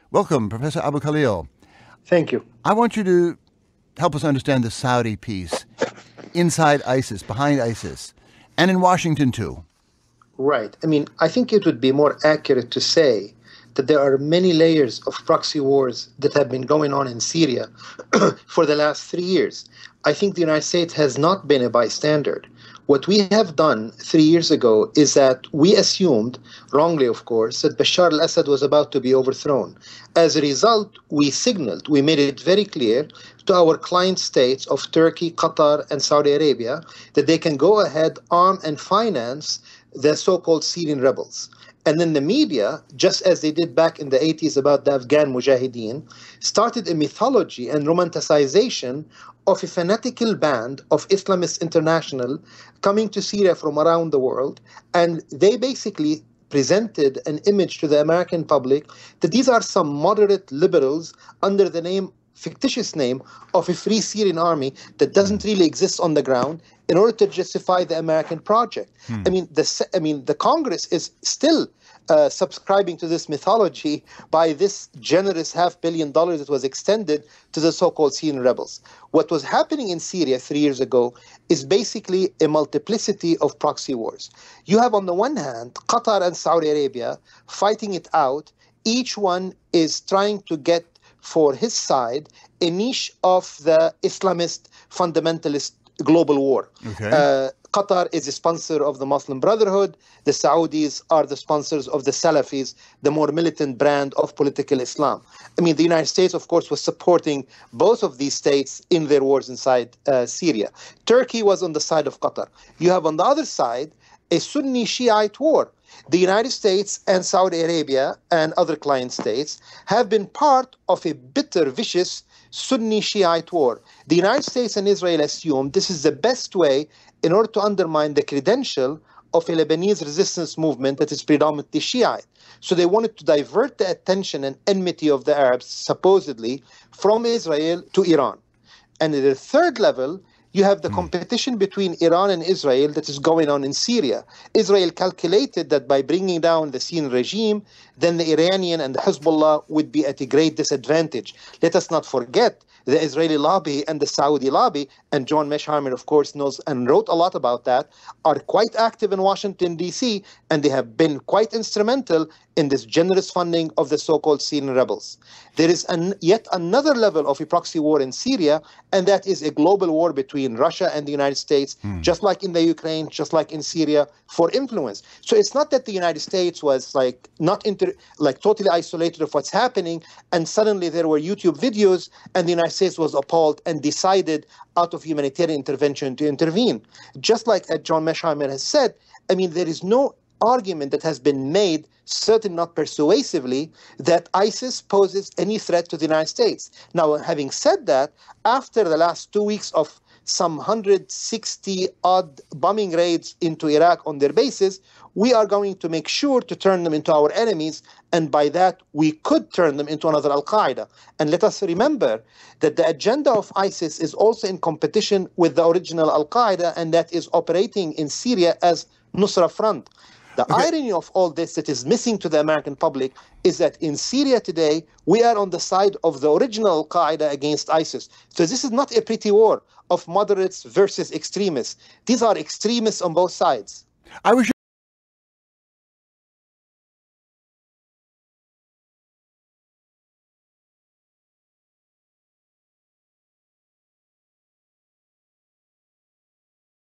Welcome, Professor Abukhalil. Thank you. I want you to help us understand the Saudi piece inside ISIS, behind ISIS, and in Washington too. Right. I think it would be more accurate to say that there are many layers of proxy wars that have been going on in Syria for the last 3 years. I think the United States has not been a bystander. What we have done 3 years ago is that we assumed, wrongly of course, that Bashar al-Assad was about to be overthrown. As a result, we made it very clear to our client states of Turkey, Qatar, and Saudi Arabia that they can go ahead, arm, and finance the so-called Syrian rebels. And then the media, just as they did back in the 80s about the Afghan Mujahideen, started a mythology and romanticization of a fanatical band of Islamist International coming to Syria from around the world. And they basically presented an image to the American public that these are some moderate liberals under the fictitious name of a free Syrian army that doesn't really exist on the ground in order to justify the American project. The Congress is still subscribing to this mythology by this generous $500 million that was extended to the so-called Syrian rebels. What was happening in Syria 3 years ago is basically a multiplicity of proxy wars. You have on the one hand Qatar and Saudi Arabia fighting it out. Each one is trying to get for his side a niche of the Islamist fundamentalist global war. Okay. Qatar is a sponsor of the Muslim Brotherhood. The Saudis are the sponsors of the Salafis, the more militant brand of political Islam. The United States, of course, was supporting both of these states in their wars inside Syria. Turkey was on the side of Qatar. You have on the other side a Sunni Shiite war. The United States and Saudi Arabia and other client states have been part of a bitter, vicious Sunni Shiite war. The United States and Israel assume this is the best way in order to undermine the credential of a Lebanese resistance movement that is predominantly Shiite. So they wanted to divert the attention and enmity of the Arabs, supposedly, from Israel to Iran. And at the third level, you have the competition between Iran and Israel that is going on in Syria. Israel calculated that by bringing down the Syrian regime, then the Iranian and the Hezbollah would be at a great disadvantage. Let us not forget the Israeli lobby and the Saudi lobby, and John Mearsheimer, of course, knows and wrote a lot about that, are quite active in Washington, D.C., and they have been quite instrumental in this generous funding of the so-called Syrian rebels. There is yet another level of a proxy war in Syria, and that is a global war between Russia and the United States, just like in the Ukraine, just like in Syria, for influence. So it's not that the United States was totally isolated of what's happening, and suddenly there were YouTube videos, and the United States was appalled and decided out of humanitarian intervention to intervene. Just like John Mearsheimer has said, there is no argument that has been made, certainly not persuasively, that ISIS poses any threat to the United States. Now, having said that, after the last 2 weeks of some 160-odd bombing raids into Iraq on their bases, we are going to make sure to turn them into our enemies, and by that, we could turn them into another Al-Qaeda. And let us remember that the agenda of ISIS is also in competition with the original Al-Qaeda, and that is operating in Syria as Nusra Front. The irony of all this that is missing to the American public is that in Syria today, we are on the side of the original Al-Qaeda against ISIS. So this is not a pretty war of moderates versus extremists. These are extremists on both sides. I was